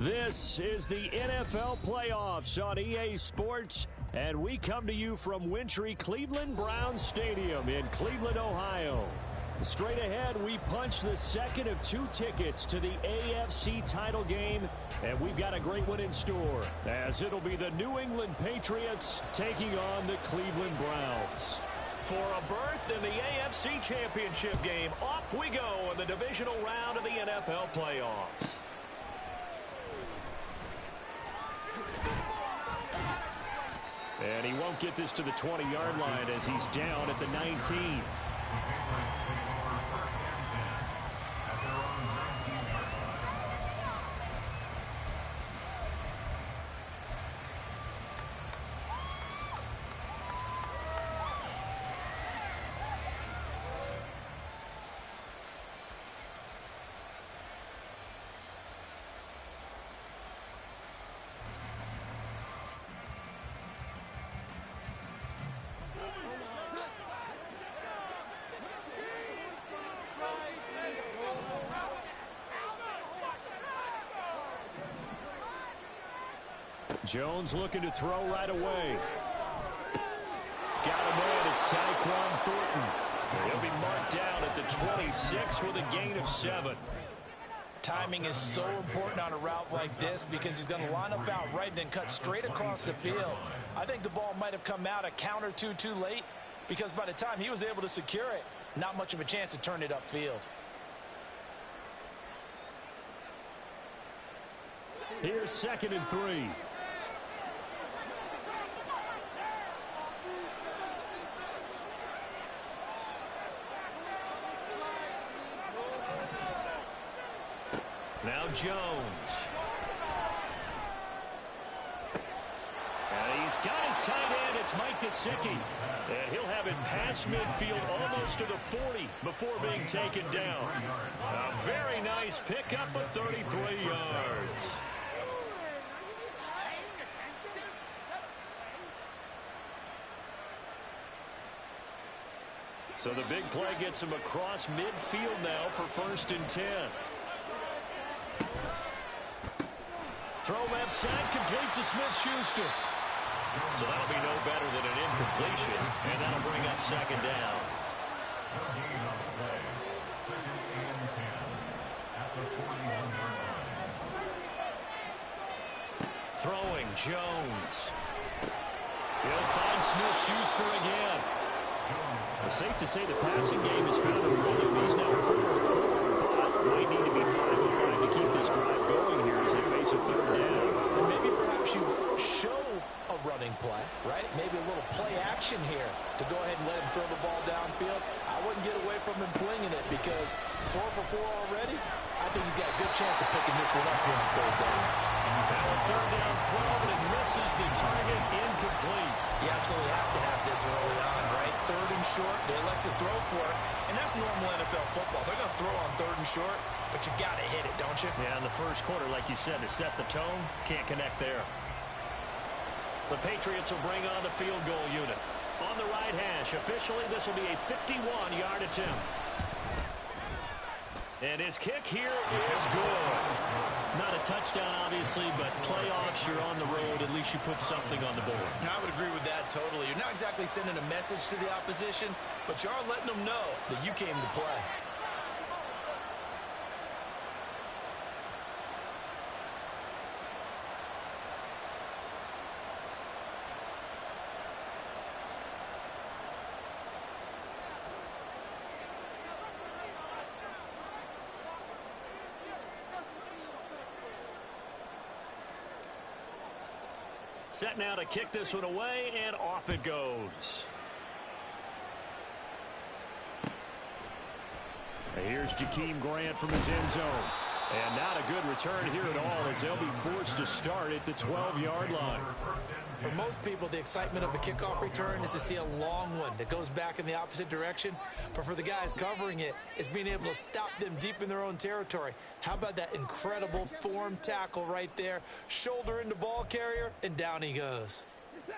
This is the NFL Playoffs on EA Sports, and we come to you from wintry Cleveland Browns Stadium in Cleveland, Ohio. Straight ahead, we punch the second of two tickets to the AFC title game, and we've got a great one in store, as it'll be the New England Patriots taking on the Cleveland Browns. For a berth in the AFC Championship game, off we go in the divisional round of the NFL Playoffs. And he won't get this to the 20-yard line as he's down at the 19. Jones looking to throw right away. Got him in. It's Tyquan Thornton. He'll be marked down at the 26 with a gain of 7. Timing is so important on a route like this because he's going to line up out right and then cut straight across the field. I think the ball might have come out a count or two too late because by the time he was able to secure it, not much of a chance to turn it upfield. Here's 2nd and 3. Now Jones. And he's got his tight end. It's Mike Gesicki. And he'll have it past midfield almost to the 40 before being taken down. A very nice pickup of 33 yards. So the big play gets him across midfield now for 1st and 10. Throw left side, complete to Smith-Schuster. So that'll be no better than an incompletion, and that'll bring up 2nd down. Throwing Jones. He'll find Smith-Schuster again. It's safe to say the passing game has found a rhythm. He's now 4-4, but might need to be 5-5 to keep this drive going here as they face a 3rd down. And maybe perhaps you show a running play, right? Maybe a little play action here to go ahead and let him throw the ball downfield. I wouldn't get away from him flinging it because 4-for-4 already, I think he's got a good chance of picking this one up here on 3rd down. Now a 3rd down throw, and it misses the target, incomplete. You absolutely have to have this early on, right? 3rd and short, they elect to throw for it, and that's normal NFL football. They're going to throw on 3rd and short, but you've got to hit it, don't you? Yeah, in the first quarter, like you said, to set the tone, can't connect there. The Patriots will bring on the field goal unit. On the right hash, officially, this will be a 51-yard attempt. And his kick here is good. Not a touchdown, obviously, but playoffs, you're on the road. At least you put something on the board. I would agree with that totally. You're not exactly sending a message to the opposition, but you are letting them know that you came to play. Set now to kick this one away, and off it goes. Here's Jakeem Grant from his end zone. And not a good return here at all as they'll be forced to start at the 12-yard line. For most people, the excitement of a kickoff return is to see a long one that goes back in the opposite direction. But for the guys covering it, it's being able to stop them deep in their own territory. How about that incredible form tackle right there? Shoulder into ball carrier, and down he goes.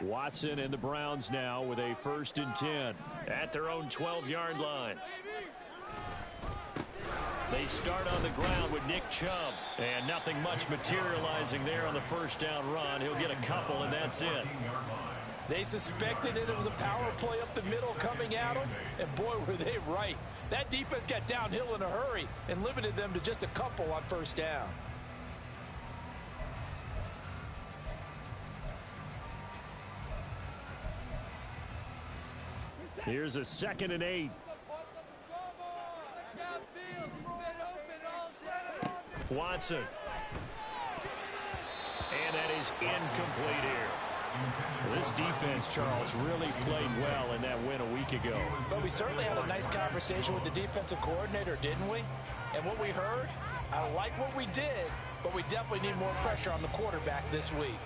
Watson and the Browns now with a 1st and 10 at their own 12-yard line. They start on the ground with Nick Chubb. And nothing much materializing there on the first down run. He'll get a couple, and that's it. They suspected it was a power play up the middle coming at them, and boy, were they right. That defense got downhill in a hurry and limited them to just a couple on first down. Here's a 2nd and 8. Watson. And that is incomplete here. This defense, Charles, really played well in that win a week ago. But we certainly had a nice conversation with the defensive coordinator, didn't we? And what we heard, I like what we did, but we definitely need more pressure on the quarterback this week.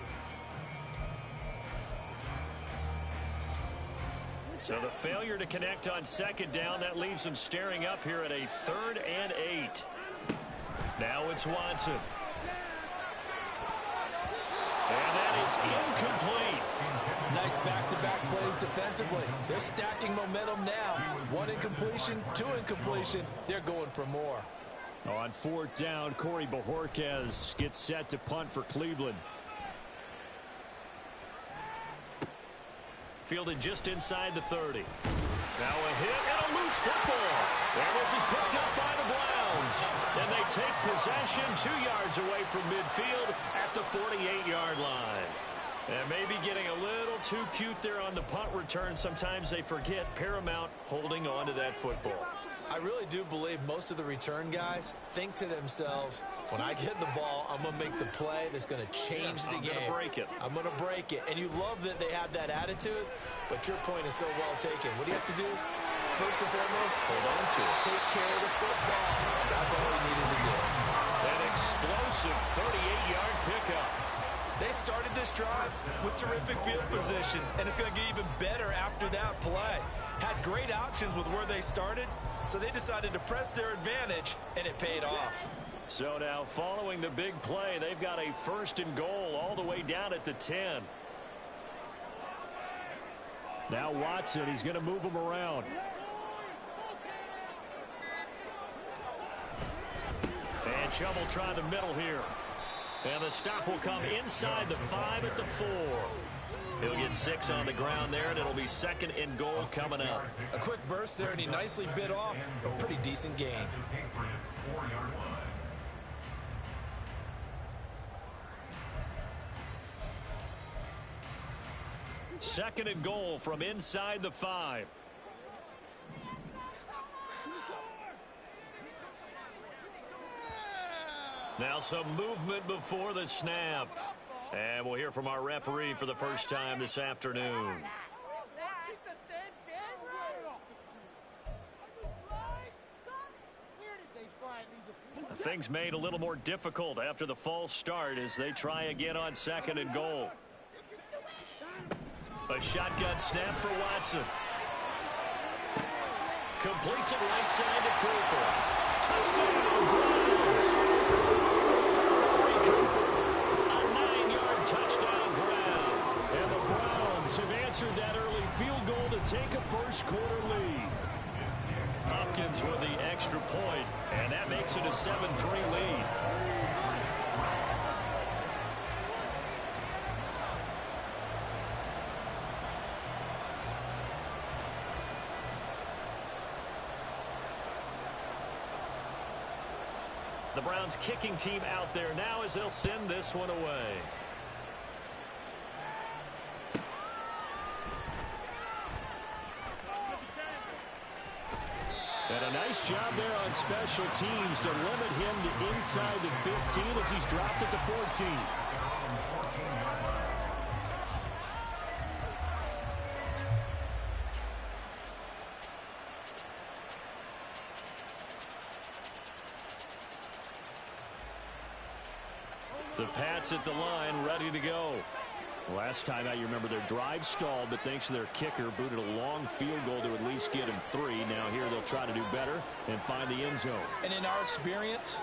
So the failure to connect on 2nd down, that leaves them staring up here at a 3rd and 8. Now it's Watson. And that is incomplete. Nice back-to-back plays defensively. They're stacking momentum now. 1 incompletion, 2 incompletion. They're going for more. On 4th down, Corey Bojorquez gets set to punt for Cleveland. Fielded just inside the 30. Now a hit and a loose football. And this is picked up by the Browns. And they take possession 2 yards away from midfield at the 48-yard line. And maybe getting a little too cute there on the punt return. Sometimes they forget paramount holding on to that football. I really do believe most of the return guys think to themselves, when I get the ball, I'm going to make the play that's going to change the game. I'm going to break it. I'm going to break it. And you love that they have that attitude, but your point is so well taken. What do you have to do? First and foremost, hold on to it. Take care of the football. That's all he needed to do. An explosive 38-yard pickup. They started this drive with terrific field position, and it's going to get even better after that play. Had great options with where they started, so they decided to press their advantage, and it paid off. So now following the big play, they've got a 1st and goal all the way down at the 10. Now Watson, he's going to move him around. And Chubb will try the middle here. And the stop will come inside the 5 at the 4. He'll get 6 on the ground there, and it'll be 2nd and goal coming up. A quick burst there, and he nicely bit off a pretty decent gain. Second and goal from inside the 5. Now some movement before the snap. And we'll hear from our referee for the first time this afternoon. Things made a little more difficult after the false start as they try again on 2nd and goal. A shotgun snap for Watson. Completes it right side to Cooper. Touchdown, Browns. A 9-yard touchdown Brown. And the Browns have answered that early field goal to take a first-quarter lead. Hopkins with the extra point, and that makes it a 7-3 lead. The Browns kicking team out there now as they'll send this one away. And a nice job there on special teams to limit him to inside the 15 as he's dropped at the 14. The Pats at the line, ready to go. Last time out, you remember their drive stalled, but thanks to their kicker, booted a long field goal to at least get him 3. Now here they'll try to do better and find the end zone. And in our experience,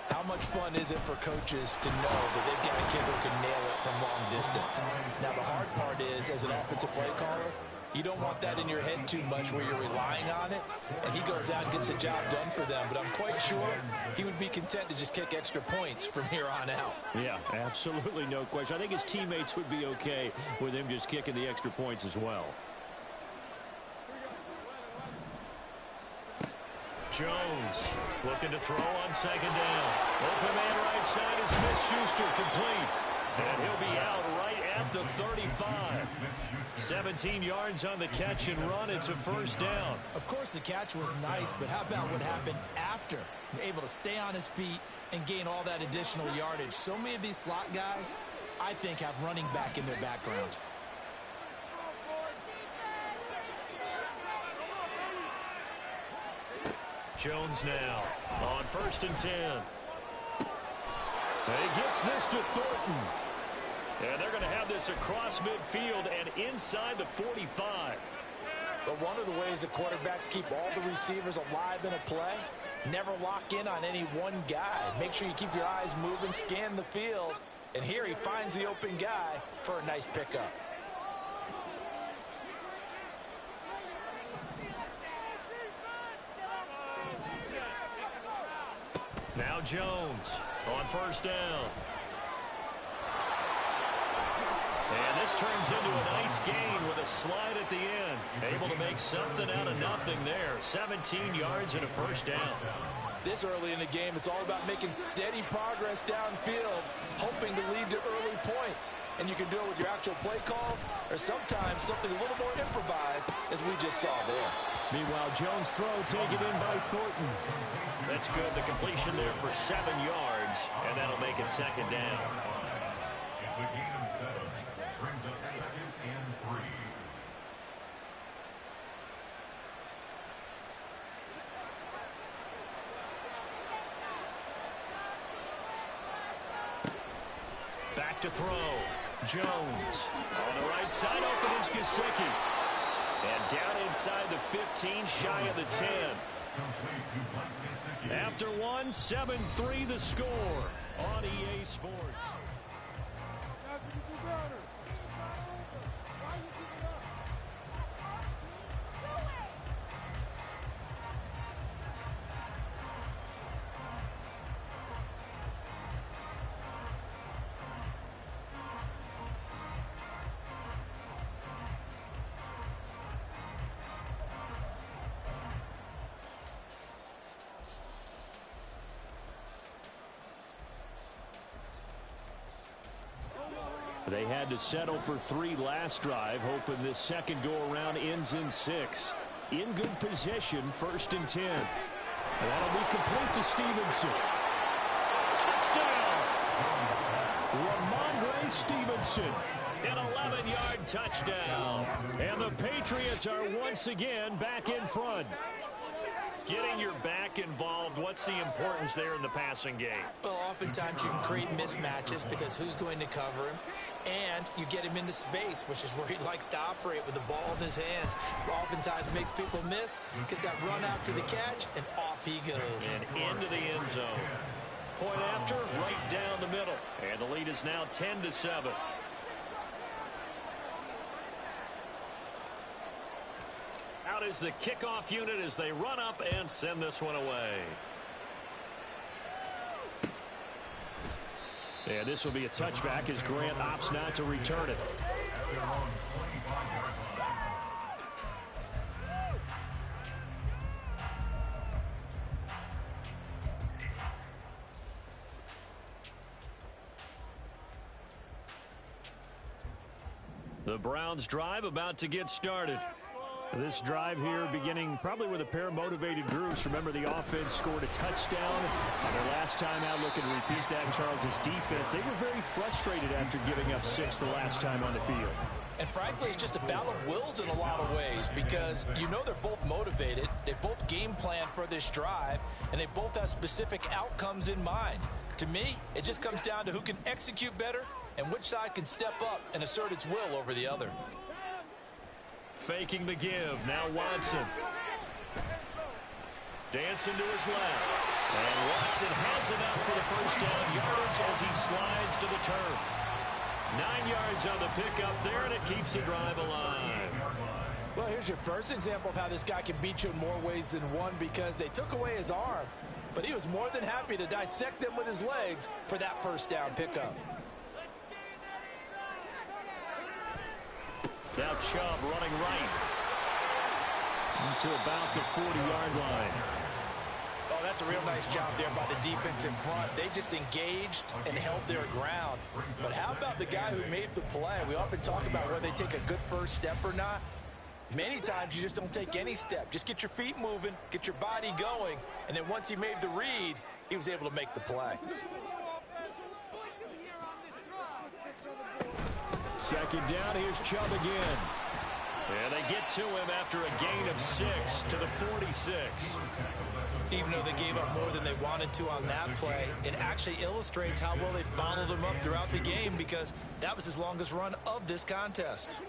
how much fun is it for coaches to know that they've got a kicker who can nail it from long distance? Now the hard part is, as an offensive play caller, You don't want that in your head too much where you're relying on it, and he goes out and gets the job done for them. But I'm quite sure he would be content to just kick extra points from here on out. Yeah, absolutely no question. I think his teammates would be okay with him just kicking the extra points as well. Jones looking to throw on second down. Open man right side is Smith-Schuster, complete. And he'll be out right at the 35. 17 yards on the catch and run. It's a first down. Of course, the catch was nice, but how about what happened after? Able to stay on his feet and gain all that additional yardage. So many of these slot guys, I think, have running back in their background. Jones now on 1st and 10. And he gets this to Thornton. And they're going to have this across midfield and inside the 45. But one of the ways that quarterbacks keep all the receivers alive in a play, never lock in on any one guy. Make sure you keep your eyes moving, scan the field. And here he finds the open guy for a nice pickup. Now Jones on 1st down. And this turns into a nice gain with a slide at the end. Able to make something out of nothing there. 17 yards and a first down. This early in the game, it's all about making steady progress downfield, hoping to lead to early points. And you can do it with your actual play calls or sometimes something a little more improvised, as we just saw there. Meanwhile, Jones' throw taken in by Thornton. That's good. The completion there for 7 yards, and that'll make it second down. It's a gain of 7. Brings up 2nd and 3. Back to throw. Jones on the right side. Open is Gesicki. And down inside the 15, shy of the 10. After one, 7-3 the score on EA Sports. They had to settle for 3 last drive, hoping this second go-around ends in 6. In good position, 1st and 10. That'll be complete to Stevenson. Touchdown! Ramondre Stevenson. An 11-yard touchdown. And the Patriots are once again back in front. Getting your back involved, what's the importance there in the passing game? Well, oftentimes you can create mismatches because who's going to cover him, and you get him into space, which is where he likes to operate with the ball in his hands. Oftentimes makes people miss, gets that run after the catch, and off he goes. And into the end zone. Point after, right down the middle. And the lead is now 10-7. Out is the kickoff unit as they run up and send this one away. And this will be a touchback as Grant opts not to return it. The Browns drive about to get started. This drive here beginning probably with a pair of motivated groups. Remember, the offense scored a touchdown. Their last time out, looking to repeat that. Charles's defense, they were very frustrated after giving up 6 the last time on the field. And frankly, it's just a battle of wills in a lot of ways because you know they're both motivated. They both game plan for this drive, and they both have specific outcomes in mind. To me, it just comes down to who can execute better and which side can step up and assert its will over the other. Faking the give. Now Watson. Dancing to his left. And Watson has enough for the first down yardage as he slides to the turf. 9 yards on the pickup there, and it keeps the drive alive. here's your first example of how this guy can beat you in more ways than one, because they took away his arm, but he was more than happy to dissect them with his legs for that first down pickup. Now Chubb running right to about the 40-yard line. Oh, that's a real nice job there by the defense in front. They just engaged and held their ground. But how about the guy who made the play? We often talk about whether they take a good first step or not. Many times you just don't take any step. Just get your feet moving, get your body going, and then once he made the read, he was able to make the play. Second down, here's Chubb again. And they get to him after a gain of 6 to the 46. Even though they gave up more than they wanted to on that play, it actually illustrates how well they bottled him up throughout the game, because that was his longest run of this contest.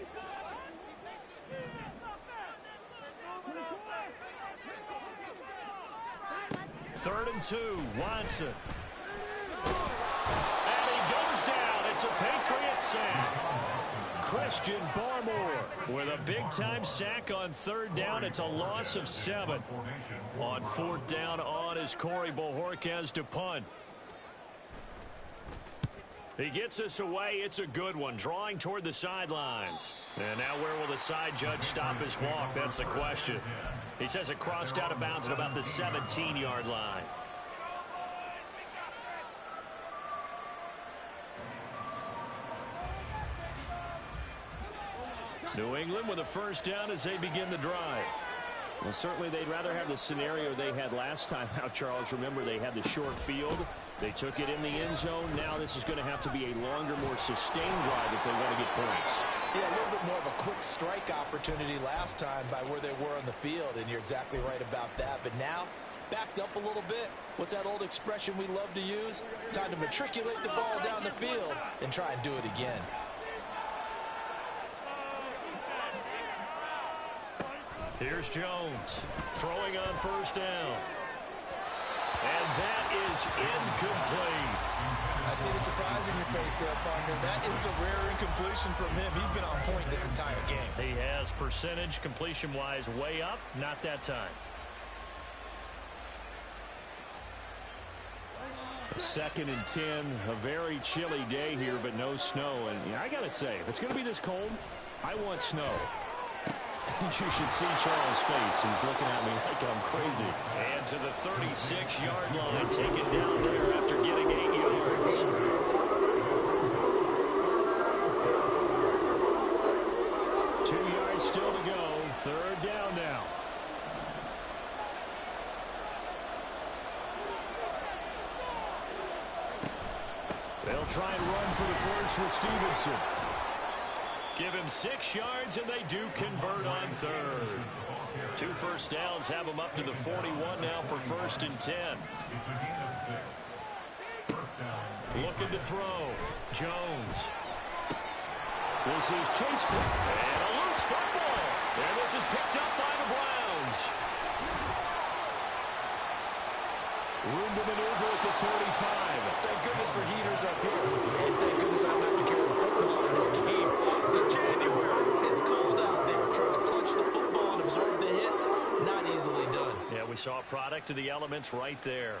Third and 2, Watson. And he goes down. It's a Patriots sack. Christian Barmore with a big-time sack on third down. It's a loss of 7. On fourth down on is Corey Bojorquez to punt. He gets us away. It's a good one, drawing toward the sidelines. And now where will the side judge stop his walk? That's the question. He says it crossed out of bounds at about the 17-yard line. New England with a first down as they begin the drive. Well, certainly they'd rather have the scenario they had last time out, Charles. Remember, they had the short field. They took it in the end zone. Now this is going to have to be a longer, more sustained drive if they want to get points. Yeah, a little bit more of a quick strike opportunity last time by where they were on the field, and you're exactly right about that. But now, backed up a little bit. What's that old expression we love to use? Time to matriculate the ball down the field and try and do it again. Here's Jones throwing on first down. And that is incomplete. I see the surprise in your face there, partner. That is a rare incompletion from him. He's been on point this entire game. He has percentage completion-wise way up. Not that time. Second and 10. A very chilly day here, but no snow. And I got to say, if it's going to be this cold, I want snow. You should see Charles' face. He's looking at me like I'm crazy. And to the 36-yard line, taken down there after getting 8 yards. Two yards still to go. Third down now. They'll try and run for the first with Stevenson. Give him 6 yards, and they do convert on third. 2 first downs have them up to the 41 now for first and 10. Looking to throw. Jones. This is Chase. And a loose football. And this is picked up by the Browns. Room to maneuver at the 45. Thank goodness for heaters up here. And thank goodness I don't have to carry the football in this game. It's January. It's cold out there. Trying to clutch the football and absorb the hits. Not easily done. Yeah, we saw a product of the elements right there.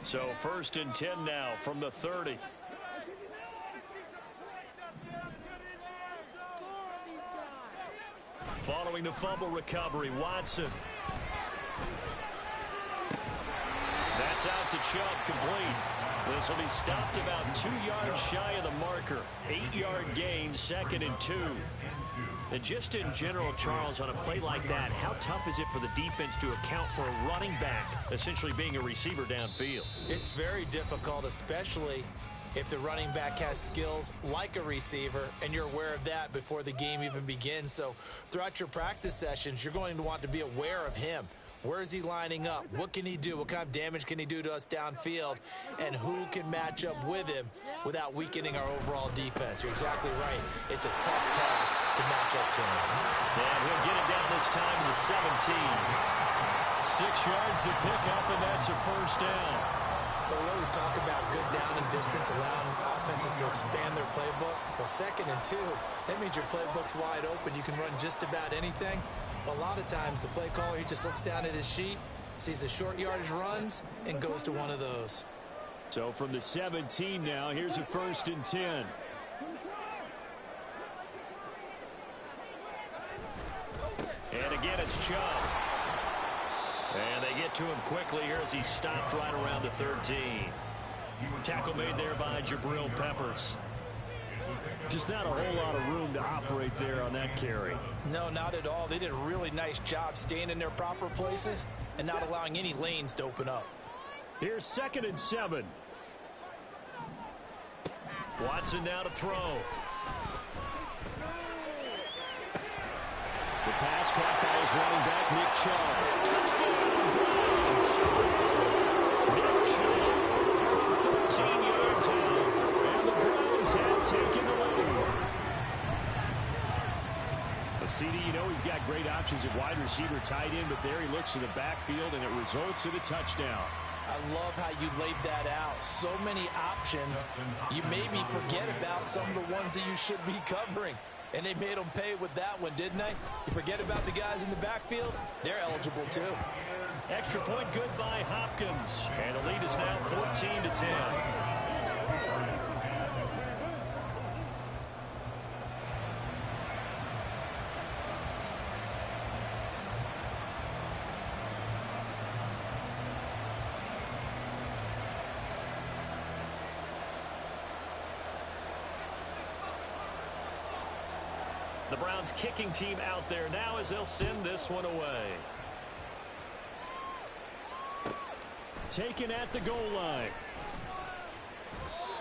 So first and 10 now from the 30. Following the fumble recovery, Watson. That's out to Chubb, complete. This will be stopped about 2 yards shy of the marker. 8-yard gain, second and 2. And just in general, Charles, on a play like that, how tough is it for the defense to account for a running back essentially being a receiver downfield? It's very difficult, especially if the running back has skills like a receiver, and you're aware of that before the game even begins. So throughout your practice sessions, you're going to want to be aware of him. Where is he lining up? What can he do? What kind of damage can he do to us downfield? And who can match up with him without weakening our overall defense? You're exactly right. It's a tough task to match up to him. And he'll get it down this time to 17. 6 yards the pickup, and that's a first down. But we always talk about good down and distance, allowing offenses to expand their playbook. Well, 2nd and 2, that means your playbook's wide open. You can run just about anything. But a lot of times, the play caller, he just looks down at his sheet, sees the short yardage runs, and goes to one of those. So from the 17 now, here's a 1st and 10. And again, it's Chubb. And they get to him quickly here as he stopped right around the 13. Tackle made there by Jabril Peppers. Just not a whole lot of room to operate there on that carry. No, not at all. They did a really nice job staying in their proper places and not allowing any lanes to open up. Here's 2nd and 7. Watson now to throw. The pass caught by his running back, Nick Chubb. Touchdown, Browns. Nick Chubb from 13 yards out. And the Browns have taken the lead. The CD, you know he's got great options at wide receiver, tight end, but there he looks to the backfield, and it results in a touchdown. I love how you laid that out. So many options. You made me forget about some of the ones that you should be covering. And they made them pay with that one, didn't they? You forget about the guys in the backfield? They're eligible, too. Extra point good by Hopkins. And the lead is now 14-10. The Browns kicking team out there now as they'll send this one away. Taken at the goal line.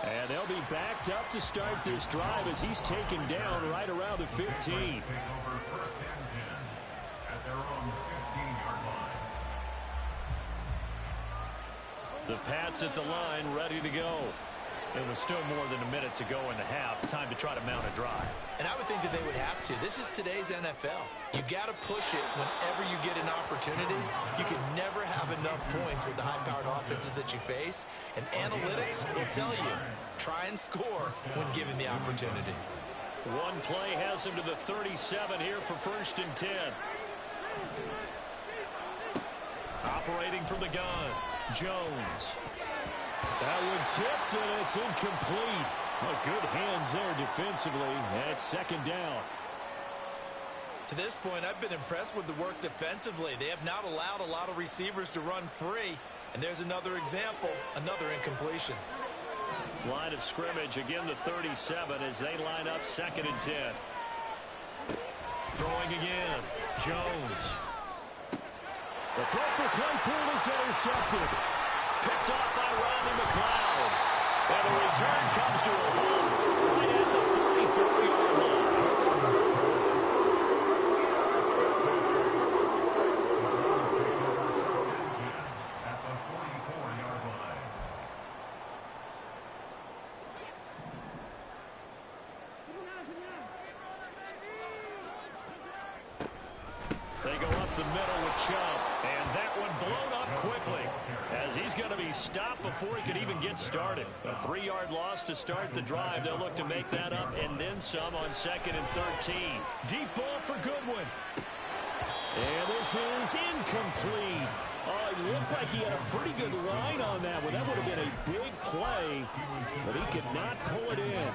And they'll be backed up to start this drive as he's taken down right around the 15. The Pats at the line ready to go. It was still more than a minute to go in the half. Time to try to mount a drive. And I would think that they would have to. This is today's NFL. You got to push it whenever you get an opportunity. You can never have enough points with the high-powered offenses that you face. And analytics will tell you, try and score when given the opportunity. One play has him to the 37 here for 1st and 10. Operating from the gun, Jones. That one tipped, and it's incomplete. Well, good hands there defensively. That's 2nd down. To this point, I've been impressed with the work defensively. They have not allowed a lot of receivers to run free. And there's another example, another incompletion. Line of scrimmage, again the 37 as they line up 2nd and 10. Throwing again, Jones. The throw for Claypool is intercepted. Picked off by Rodney McLeod. And the return comes to a halt right at the 34-yard line. At the 44-yard line. They go up the middle with Chubb. And that one blown up quickly as he's going to be stopped before he could even get started. A 3-yard loss to start the drive. They'll look to make that up and then some on 2nd and 13. Deep ball for Goodwin. And this is incomplete. Oh, it looked like he had a pretty good line on that one. That would have been a big play, but he could not pull it in.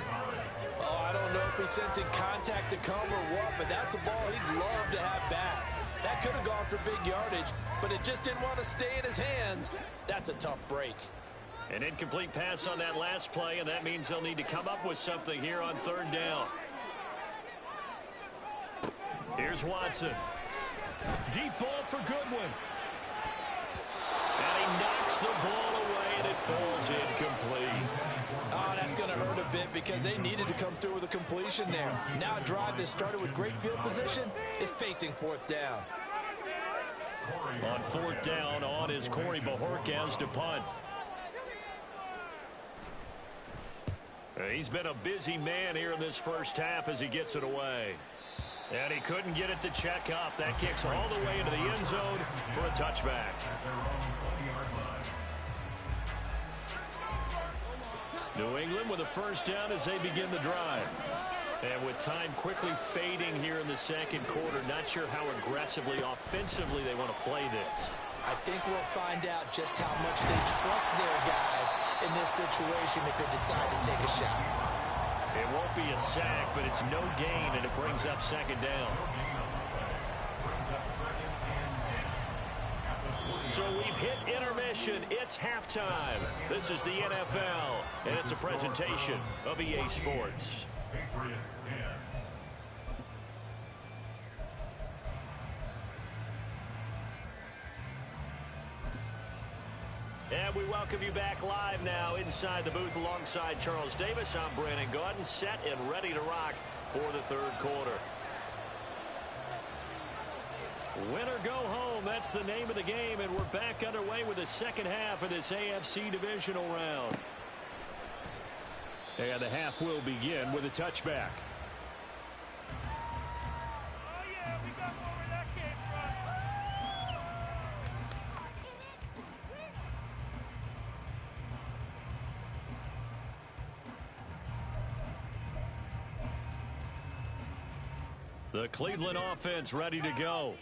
Oh, I don't know if he's sensing contact to come or what, but that's a ball he'd love to have back. That could have gone for big yardage, but it just didn't want to stay in his hands. That's a tough break. An incomplete pass on that last play, and that means they'll need to come up with something here on 3rd down. Here's Watson. Deep ball for Goodwin. And he knocks the ball away, and it falls incomplete. Oh, that's going to hurt a bit because they needed to come through with a completion there. Now a drive that started with great field position is facing 4th down. On fourth down, on is Corey Bojorquez to punt. He's been a busy man here in this first half as he gets it away. And he couldn't get it to check up. That kicks all the way into the end zone for a touchback. New England with a first down as they begin the drive. And with time quickly fading here in the second quarter, not sure how aggressively, offensively they want to play this. I think we'll find out just how much they trust their guys in this situation if they decide to take a shot. It won't be a sack, but it's no gain, and it brings up second down. So we've hit intermission. It's halftime. This is the NFL, and it's a presentation of EA Sports. And we welcome you back live now inside the booth alongside Charles Davis. I'm Brandon Gaudin, set and ready to rock for the third quarter. Win or go home, that's the name of the game, and we're back underway with the second half of this AFC divisional round. And the half will begin with a touchback. The Cleveland offense ready to go.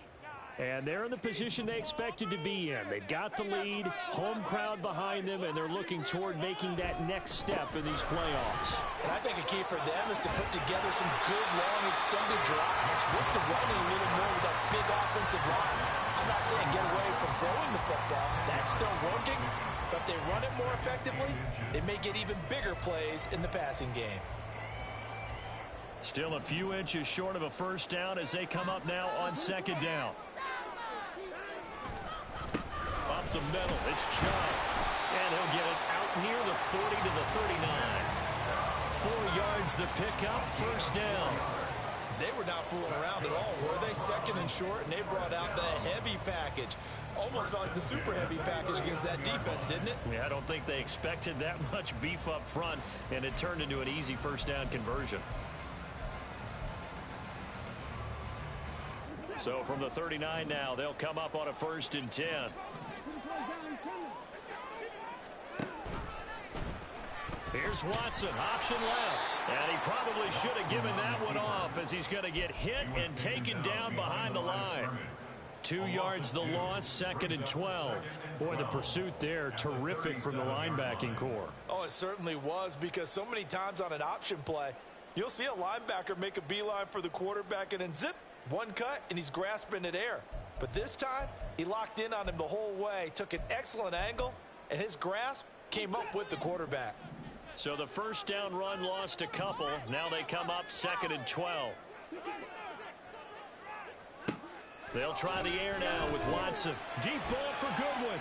And they're in the position they expected to be in. They've got the lead, home crowd behind them, and they're looking toward making that next step in these playoffs. And I think a key for them is to put together some good, long, extended drives. Work the running a little more with that big offensive line. I'm not saying get away from throwing the football. That's still working. But if they run it more effectively, they may get even bigger plays in the passing game. Still a few inches short of a first down as they come up now on second down. Up the middle, it's Chubb. And he'll get it out near the 40 to the 39. 4 yards the pickup, first down. They were not fooling around at all, were they? Second and short, and they brought out the heavy package. Almost felt like the super heavy package against that defense, didn't it? Yeah, I don't think they expected that much beef up front, and it turned into an easy first down conversion. So from the 39 now, they'll come up on a 1st and 10. Here's Watson, option left. And he probably should have given that one off as he's going to get hit and taken down behind the line. 2 yards the loss, 2nd and 12. Boy, the pursuit there, terrific from the linebacking core. Oh, it certainly was, because so many times on an option play, you'll see a linebacker make a beeline for the quarterback and then zip. One cut, and he's grasping at air. But this time, he locked in on him the whole way, took an excellent angle, and his grasp came up with the quarterback. So the first down run lost a couple. Now they come up 2nd and 12. They'll try the air now with Watson. Deep ball for Goodwin.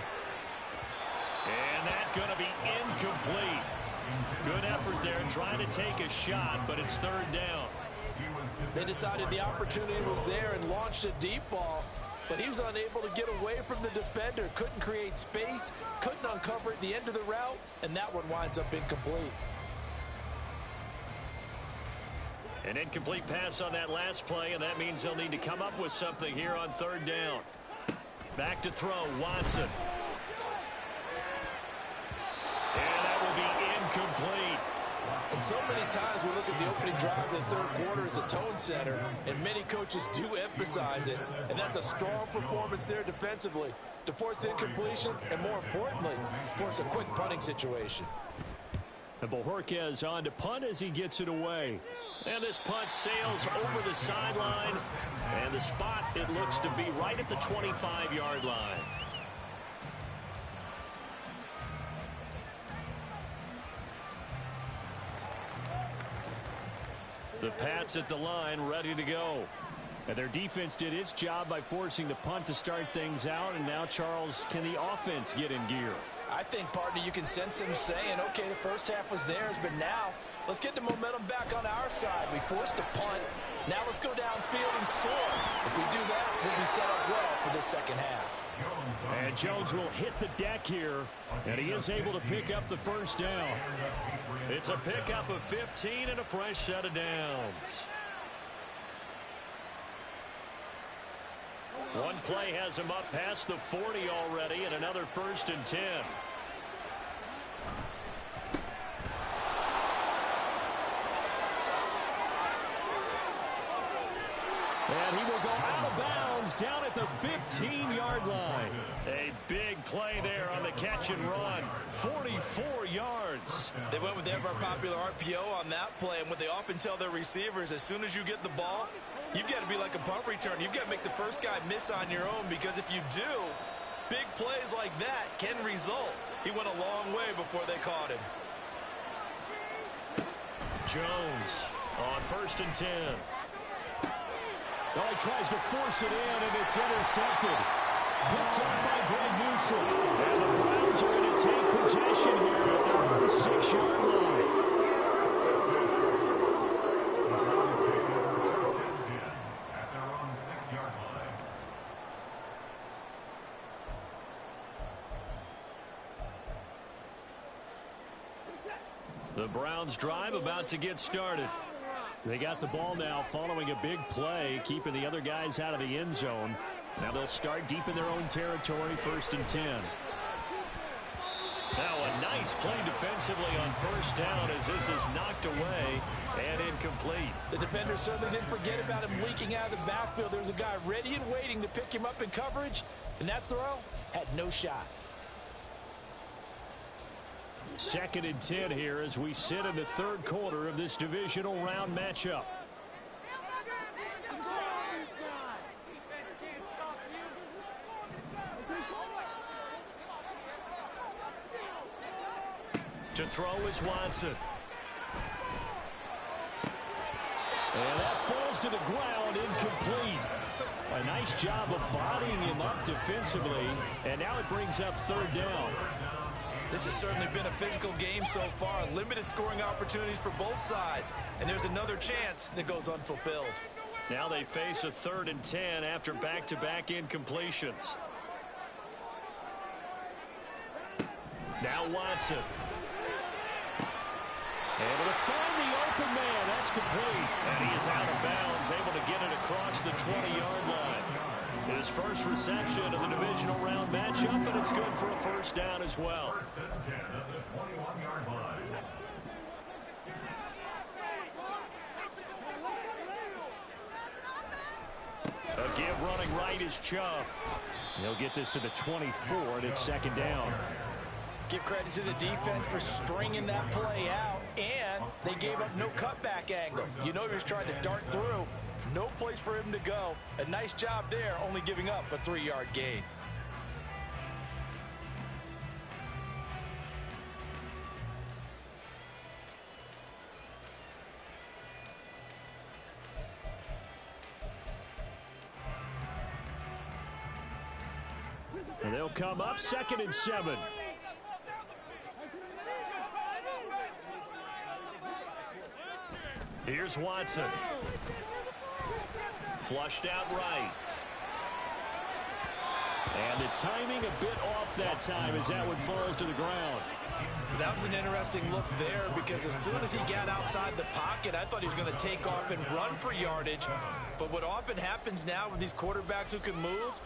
And that's going to be incomplete. Good effort there trying to take a shot, but it's 3rd down. They decided the opportunity was there and launched a deep ball, but he was unable to get away from the defender, couldn't create space, couldn't uncover at the end of the route, and that one winds up incomplete. An incomplete pass on that last play, and that means they'll need to come up with something here on 3rd down. Back to throw, Watson. And that will be incomplete. And so many times we look at the opening drive of the 3rd quarter as a tone setter, and many coaches do emphasize it, and that's a strong performance there defensively to force incompletion and, more importantly, force a quick punting situation. And Bojorquez on to punt as he gets it away. And this punt sails over the sideline, and the spot, it looks to be right at the 25-yard line. The Pats at the line, ready to go. And their defense did its job by forcing the punt to start things out. And now, Charles, can the offense get in gear? I think, partner, you can sense him saying, okay, the first half was theirs, but now let's get the momentum back on our side. We forced a punt. Now let's go downfield and score. If we do that, we'll be set up well for this second half. And Jones will hit the deck here, and he is able to pick up the first down. It's a pickup of 15 and a fresh set of downs. One play has him up past the 40 already, and another 1st and 10. And he will go out of bounds down at the 15-yard line. A big play there on the catch and run. 44 yards. They went with the ever-popular RPO on that play, and what they often tell their receivers, as soon as you get the ball, you've got to be like a punt return. You've got to make the first guy miss on your own, because if you do, big plays like that can result. He went a long way before they caught him. Jones on 1st and 10. Oh, he tries to force it in, and it's intercepted. Picked up by Greg Newsome. And the Browns are going to take possession here at their own 6-yard line. At their own 6-yard line. The Browns drive about to get started. They got the ball now following a big play, keeping the other guys out of the end zone. Now they'll start deep in their own territory, 1st and 10. Now a nice play defensively on 1st down as this is knocked away and incomplete. The defender certainly didn't forget about him leaking out of the backfield. There was a guy ready and waiting to pick him up in coverage, and that throw had no shot. 2nd and 10 here as we sit in the 3rd quarter of this divisional round matchup. To throw is Watson. And that falls to the ground, incomplete. A nice job of bodying him up defensively, and now it brings up 3rd down. This has certainly been a physical game so far. Limited scoring opportunities for both sides. And there's another chance that goes unfulfilled. Now they face a 3rd and 10 after back-to-back incompletions. Now Watson. Able to find the open man. That's complete. And he is out of bounds, able to get it across the 20-yard line. His first reception of the divisional round matchup, and it's good for a 1st down as well. 1st and 10 at the 21-yard line. A give running right is Chubb. He'll get this to the 24, and it's 2nd down. Give credit to the defense for stringing that play out, and they gave up no cutback angle. You know he was trying to dart through. No place for him to go. A nice job there, only giving up a 3-yard gain. And they'll come up 2nd and 7. Here's Watson. Flushed out right. And the timing a bit off that time as that one falls to the ground. That was an interesting look there, because as soon as he got outside the pocket, I thought he was going to take off and run for yardage. But what often happens now with these quarterbacks who can move,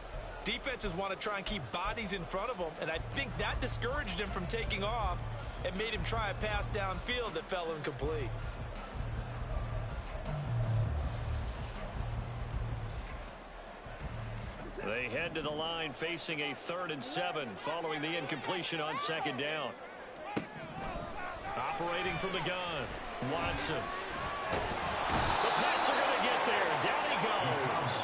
defenses want to try and keep bodies in front of them, and I think that discouraged him from taking off and made him try a pass downfield that fell incomplete. They head to the line facing a 3rd and 7 following the incompletion on 2nd down. Operating from the gun, Watson. The Pats are going to get there. Down he goes.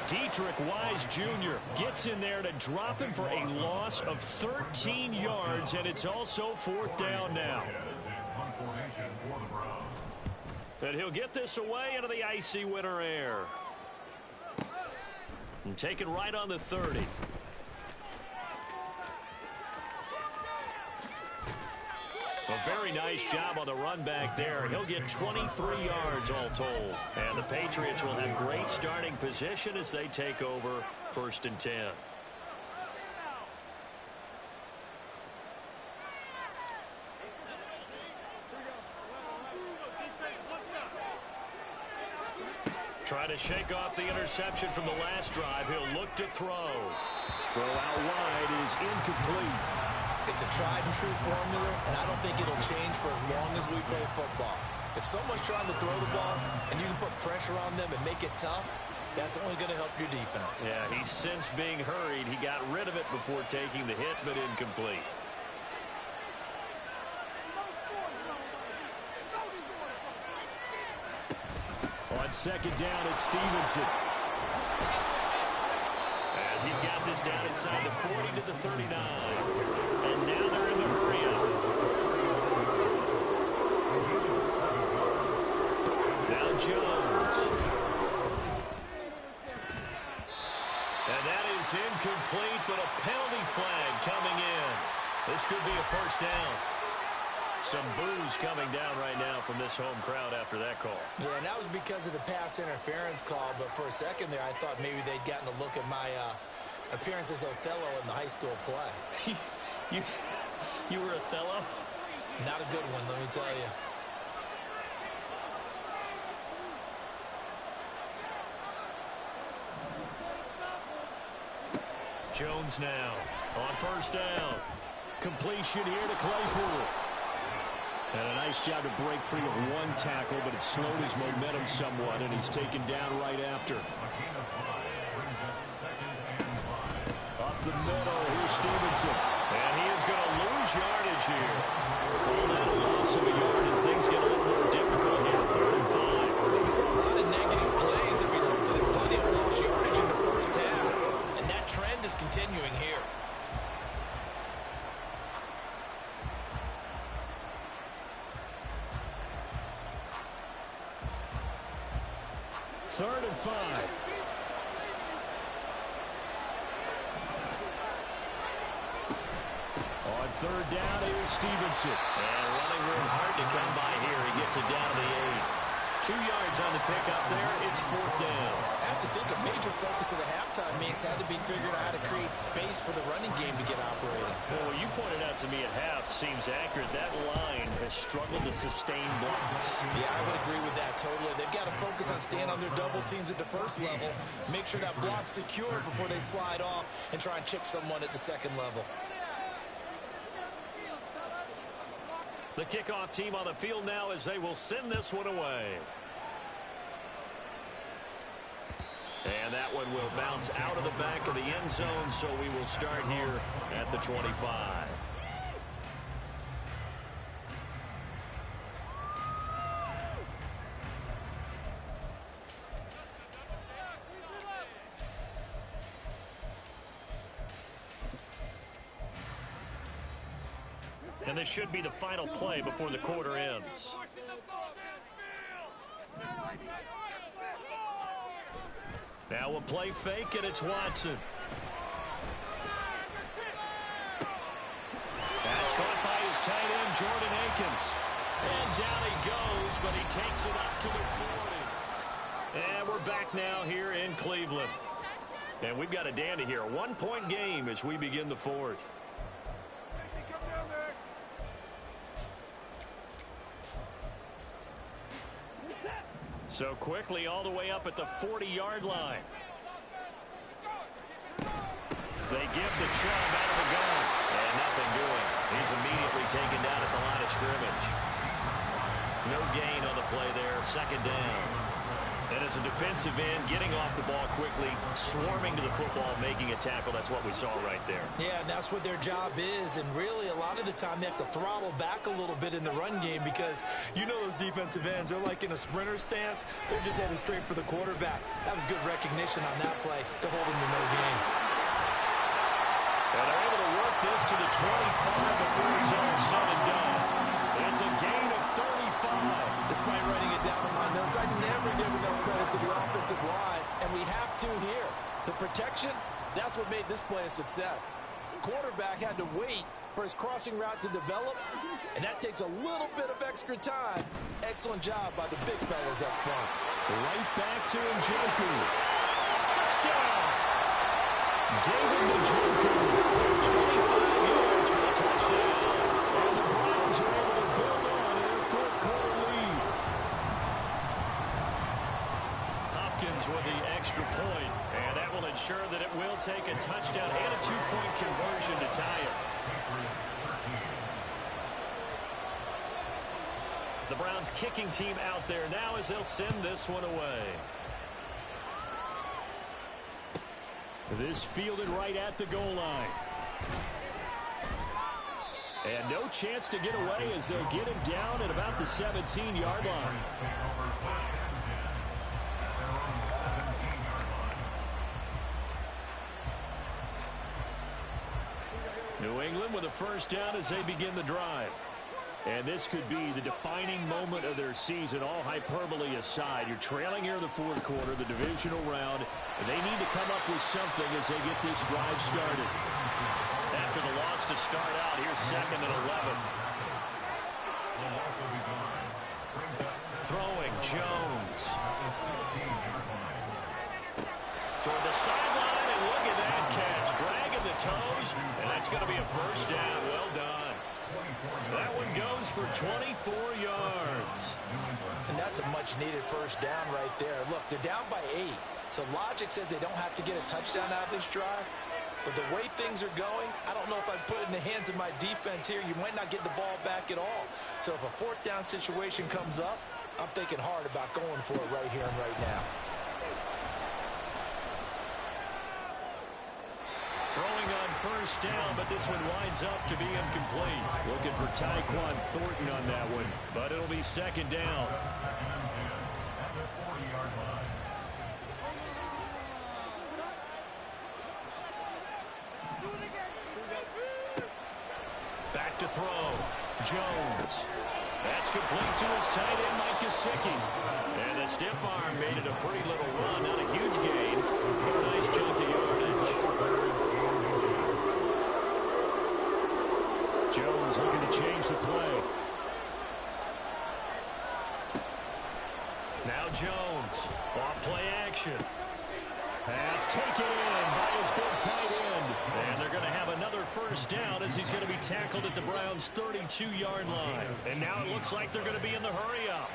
Dietrich Wise Jr. gets in there to drop him for a loss of 13 yards, and it's also 4th down now. And he'll get this away into the icy winter air. And taken right on the 30. A very nice job on the run back there. He'll get 23 yards all told. And the Patriots will have great starting position as they take over 1st and 10. Try to shake off the interception from the last drive. He'll look to throw. Throw out wide is incomplete. It's a tried-and-true formula, and I don't think it'll change for as long as we play football. If someone's trying to throw the ball and you can put pressure on them and make it tough, that's only going to help your defense. Yeah, he's since being hurried. He got rid of it before taking the hit, but incomplete. On 2nd down, it's Stevenson. As he's got this down inside the 40 to the 39. And now they're in the hurry-up. Now Jones. And that is incomplete, but a penalty flag coming in. This could be a 1st down. Some boos coming down right now from this home crowd after that call. Yeah, and that was because of the pass interference call, but for a second there I thought maybe they'd gotten a look at my appearance as Othello in the high school play. You were Othello? Not a good one, let me tell you. Jones now on 1st down. Completion here to Claypool. And a nice job to break free of one tackle, but it slowed his momentum somewhat, and he's taken down right after. Up the middle, here's Stevenson. And he is going to lose yardage here. Call that a loss of a yard, and things get a little more difficult here. 3rd and 5. Well, we saw a lot of negative plays that resulted in plenty of lost yardage in the 1st half, and that trend is continuing here. 3rd and 5. On 3rd down, here's Stevenson. And running room hard to come by here. He gets it down to the 8. 2 yards on the pickup there. It's 4th down. I have to think a major focus of the halftime mix had to be figuring out how to create space for the running game to get operating. Well, what you pointed out to me at half seems accurate. That line has struggled to sustain blocks. Yeah, I would agree with that totally. They've got to focus on staying on their double teams at the 1st level, make sure that block's secure before they slide off and try and chip someone at the 2nd level. The kickoff team on the field now as they will send this one away. And that one will bounce out of the back of the end zone, so we will start here at the 25. And this should be the final play before the quarter ends. Now a play fake, and it's Watson. That's caught by his tight end, Jordan Akins. And down he goes, but he takes it up to the 40. And we're back now here in Cleveland. And we've got a dandy here. A 1-point game as we begin the 4th. So quickly all the way up at the 40-yard line. They give the Chubb out of the gun. And nothing doing. He's immediately taken down at the line of scrimmage. No gain on the play there. 2nd down. And as a defensive end, getting off the ball quickly, swarming to the football, making a tackle. That's what we saw right there. Yeah, and that's what their job is. And really, a lot of the time, they have to throttle back a little bit in the run game because you know those defensive ends, they're like in a sprinter stance. They're just headed straight for the quarterback. That was good recognition on that play to hold him to no gain. And they're able to work this to the 25 before it's all said and done. It's a gain of 35. Despite writing it down in my notes, I never give enough credit to the offensive line, and we have to here. The protection, that's what made this play a success. Quarterback had to wait for his crossing route to develop, and that takes a little bit of extra time. Excellent job by the big fellas up front. Right back to Njoku. Touchdown! David Njoku, 25 yards for the touchdown. And the Browns are able to build on their fourth quarter lead. Hopkins with the extra point, and that will ensure that it will take a touchdown and a two-point conversion to tie it. The Browns kicking team out there now as they'll send this one away. This fielded right at the goal line. And no chance to get away as they'll get him down at about the 17-yard line. New England with a first down as they begin the drive. And this could be the defining moment of their season, all hyperbole aside. You're trailing here in the fourth quarter, the divisional round, and they need to come up with something as they get this drive started. After the loss to start out, here's 2nd and 11. Throwing, Jones. Toward the sideline, and look at that catch. Dragging the toes, and that's going to be a first down. Well done. That one goes for 24 yards. And that's a much-needed first down right there. Look, they're down by 8. So logic says they don't have to get a touchdown out of this drive. But the way things are going, I don't know if I'd put it in the hands of my defense here. You might not get the ball back at all. So if a fourth down situation comes up, I'm thinking hard about going for it right here and right now. Throwing on first down, but this one winds up to be incomplete. Looking for Tyquan Thornton on that one. But it'll be 2nd down. Back to throw. Jones. That's complete to his tight end, Mike Gesicki. And the stiff arm made it a pretty little run. Not a huge gain, but a nice chunk of yardage. Jones looking to change the play. Now Jones. Off play action. Pass taken in by his big tight end. And they're going to have another first down as he's going to be tackled at the Browns' 32-yard line. And now it looks like they're going to be in the hurry-up.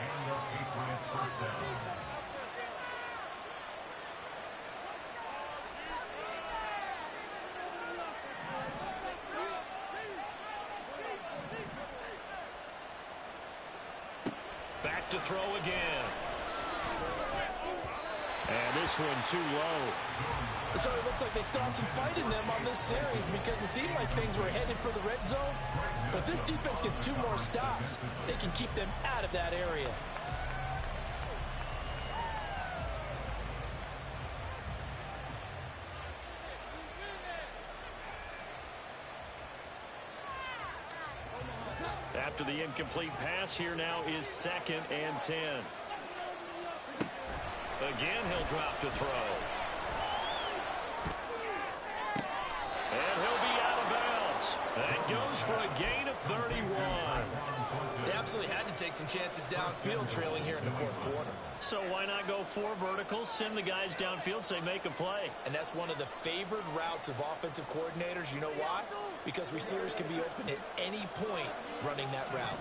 Back to throw again. And this one too low. So it looks like they still have some fight in them on this series because it seemed like things were headed for the red zone. But if this defense gets 2 more stops, they can keep them out of that area. After the incomplete pass, here now is 2nd and 10. Again, he'll drop to throw. And he'll be out of bounds. That goes for a gain of 31. They absolutely had to take some chances downfield trailing here in the fourth quarter. So why not go 4 verticals, send the guys downfield, say make a play. And that's one of the favored routes of offensive coordinators. You know why? Because receivers can be open at any point running that route.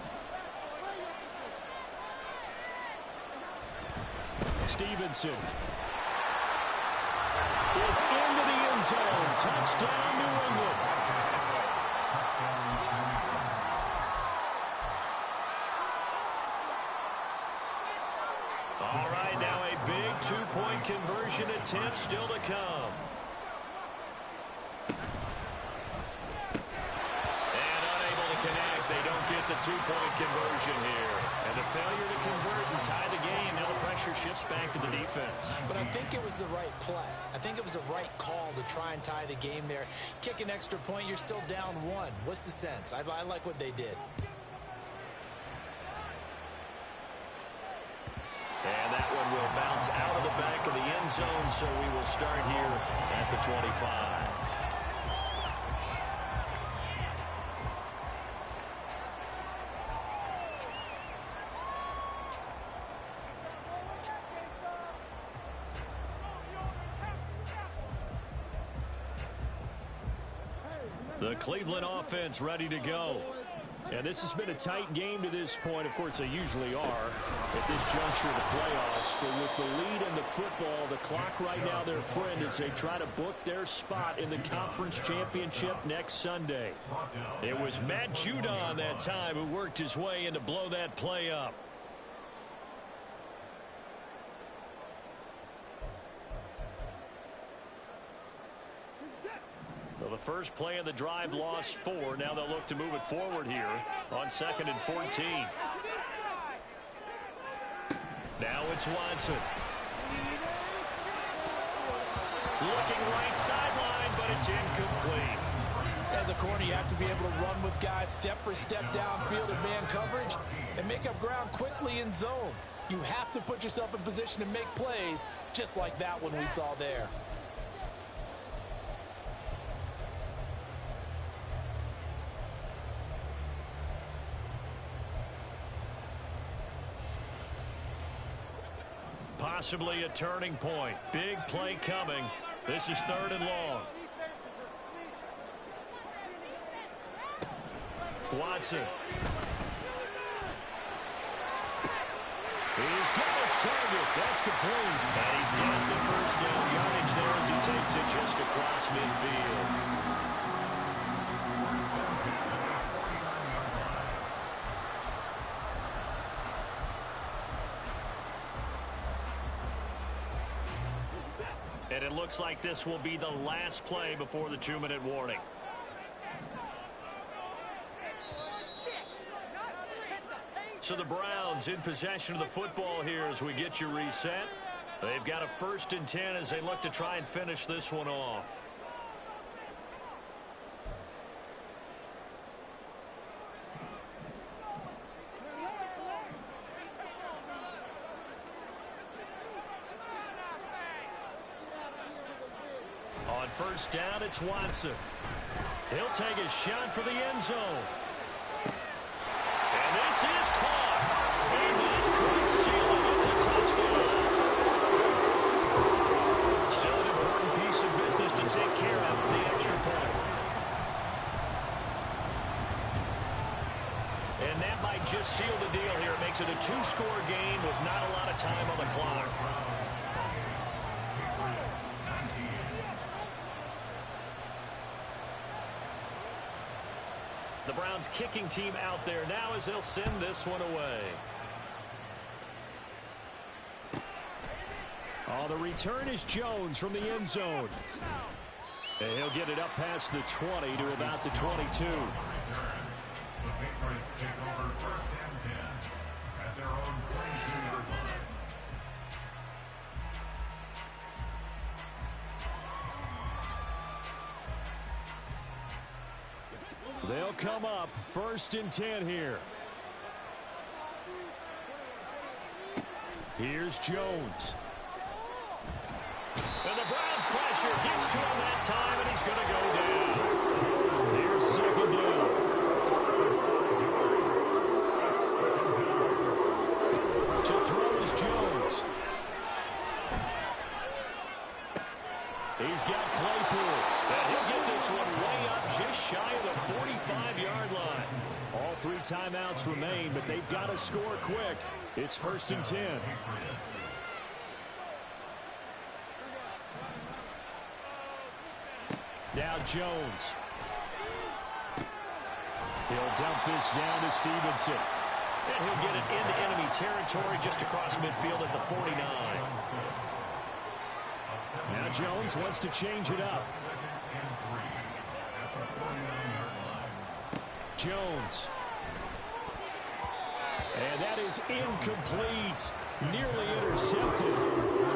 Stevenson is into the end zone. Touchdown, New England. All right, now a big 2-point conversion attempt still to come. And unable to connect. They don't get the 2-point conversion here. And the failure to convert and tie the game. Now the pressure shifts back to the defense. But I think it was the right play. I think it was the right call to try and tie the game there. Kick an extra point, you're still down 1. What's the sense? I like what they did. And that one will bounce out of the back of the end zone, so we will start here at the 25. The Cleveland offense ready to go. And this has been a tight game to this point. Of course, they usually are at this juncture of the playoffs. But with the lead in the football, the clock right now their friend as they try to book their spot in the conference championship next Sunday. It was Matt Judon that time who worked his way in to blow that play up. Well, the first play of the drive lost 4. Now they'll look to move it forward here on 2nd and 14. Now it's Watson. Looking right sideline, but it's incomplete. As a corner, you have to be able to run with guys step for step downfield in man coverage and make up ground quickly in zone. You have to put yourself in position to make plays just like that one we saw there. Possibly a turning point. Big play coming. This is 3rd and long. Watson. He's got his target. That's complete. And he's got the first down yardage there as he takes it just across midfield. And it looks like this will be the last play before the 2-minute warning. So the Browns in possession of the football here as we get you reset. They've got a 1st and 10 as they look to try and finish this one off. On 1st down, it's Watson. He'll take a shot for the end zone. And this is caught. And that could seal it. It's a touchdown. Still an important piece of business to take care of with the extra point. And that might just seal the deal here. It makes it a 2-score game with not a lot of time on the clock. The Browns kicking team out there now as they'll send this one away. Oh, the return is Jones from the end zone. And he'll get it up past the 20 to about the 22. The Patriots take over 1st and 10 at their own 22-yard line. They'll come up 1st and 10 here. Here's Jones. And the Browns pressure gets to him that time, and he's going to go down. Here's 2nd down. To throw is Jones. He's got Claypool. And he'll get this one way up just shy of the 45-yard line. All 3 timeouts remain, but they've got to score quick. It's 1st and 10. Now Jones. He'll dump this down to Stevenson. And he'll get it into enemy territory just across midfield at the 49. Now Jones wants to change it up. Jones. And that is incomplete. Nearly intercepted.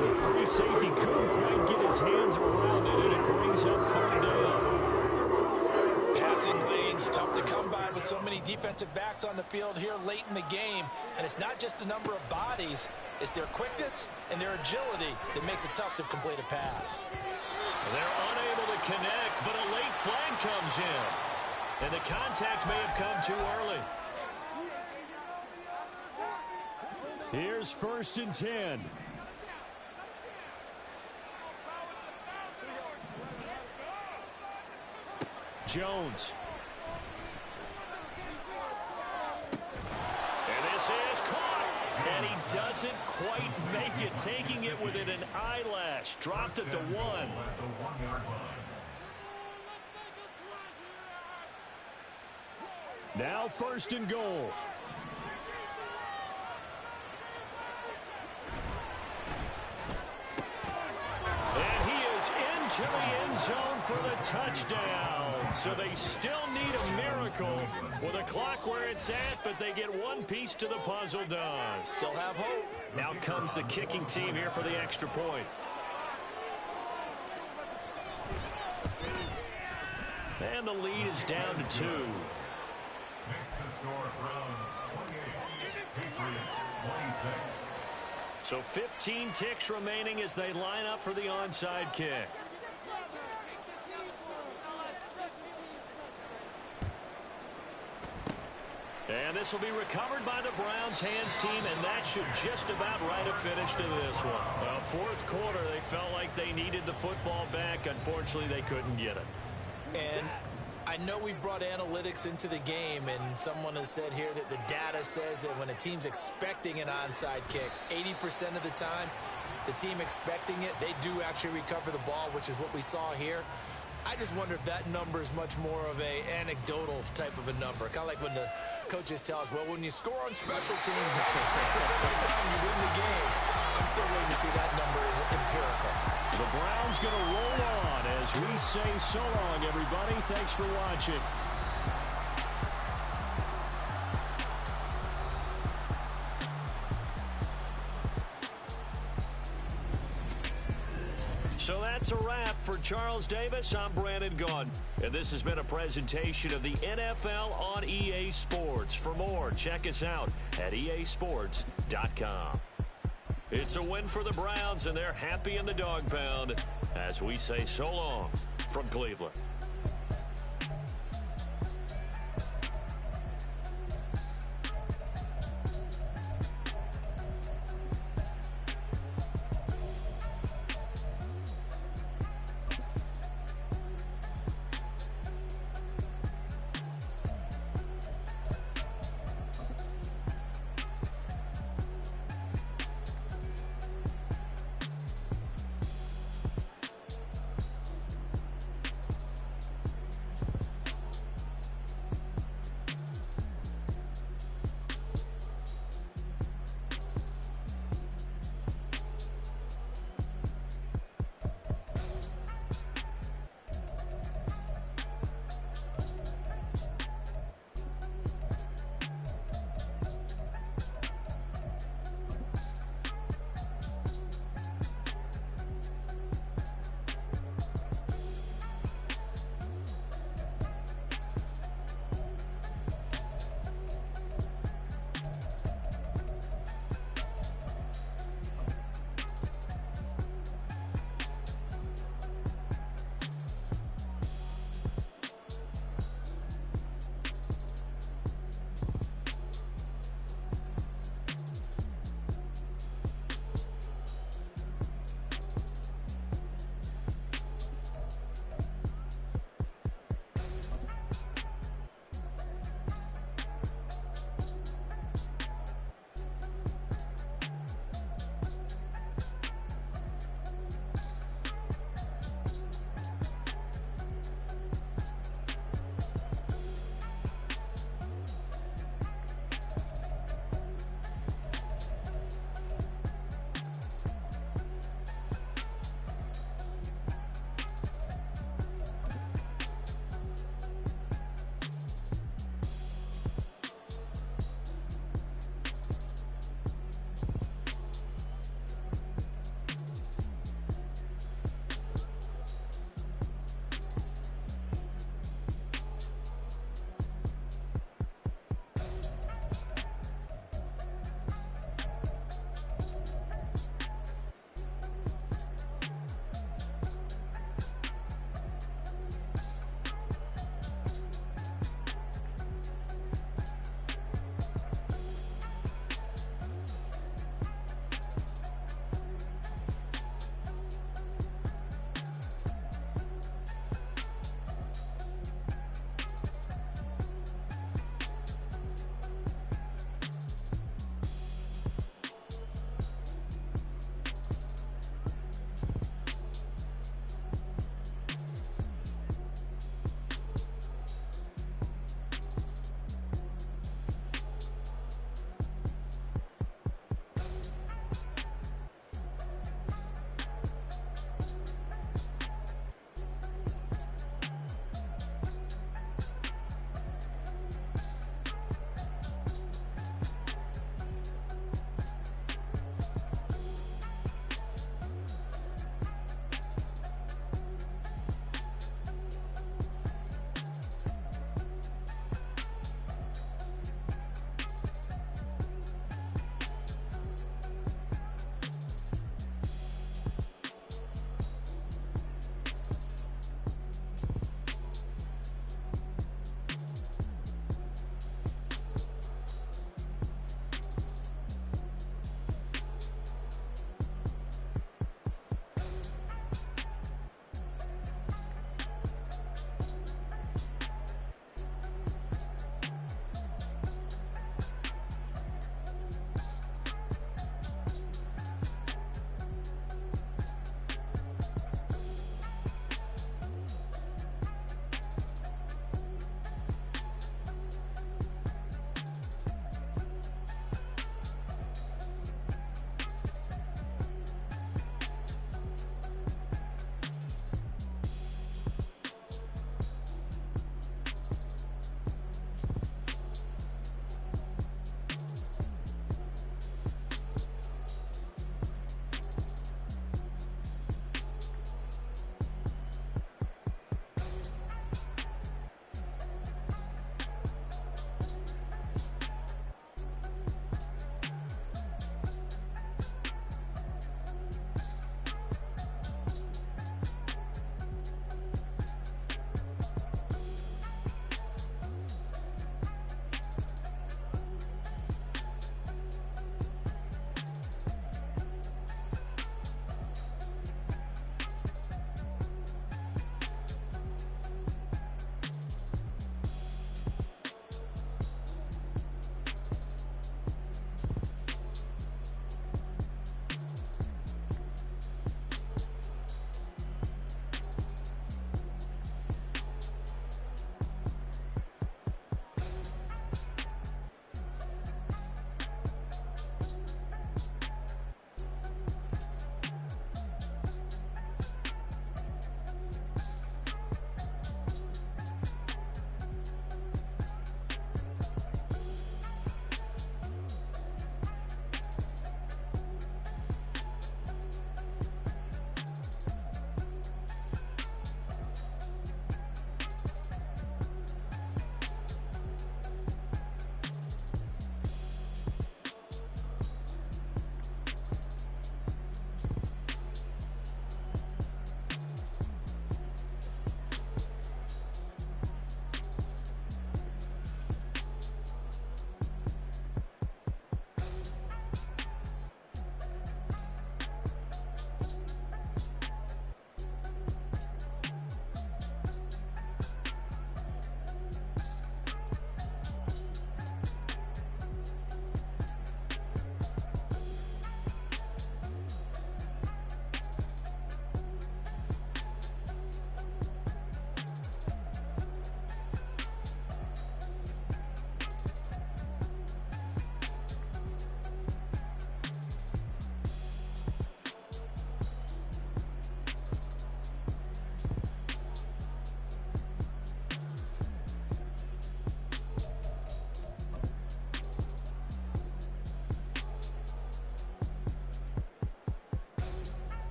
The free safety couldn't quite get his hands around it, and it brings up 3rd down. Passing lanes tough to come by with so many defensive backs on the field here late in the game. And it's not just the number of bodies. It's their quickness and their agility that makes it tough to complete a pass. They're unable to connect, but a late flag comes in. And the contact may have come too early. Here's 1st and 10. Jones. And this is caught. And he doesn't quite make it, taking it within an eyelash. Dropped at the 1. Now 1st and goal. And he is into the end zone for the touchdown. So they still need a miracle with a clock where it's at, but they get one piece to the puzzle done. Still have hope. Now comes the kicking team here for the extra point. And the lead is down to 2. Makes the score Browns 28, Patriots 26. So 15 ticks remaining as they line up for the onside kick. And this will be recovered by the Browns hands team, and that should just about write a finish to this one. Well, 4th quarter, they felt like they needed the football back. Unfortunately, they couldn't get it. And I know we brought analytics into the game, and someone has said here that the data says that when a team's expecting an onside kick, 80% of the time, the team expecting it, they do actually recover the ball, which is what we saw here. I just wonder if that number is much more of a anecdotal type of a number. Kind of like when the coaches tell us, well, when you score on special teams, 93% of the time you win the game. I'm still waiting to see that number is empirical. The Browns going to roll on as we say so long, everybody. Thanks for watching. So that's a wrap for Charles Davis. I'm Brandon Gaudin, and this has been a presentation of the NFL on EA Sports. For more, check us out at easports.com. It's a win for the Browns, and they're happy in the dog pound as we say so long from Cleveland.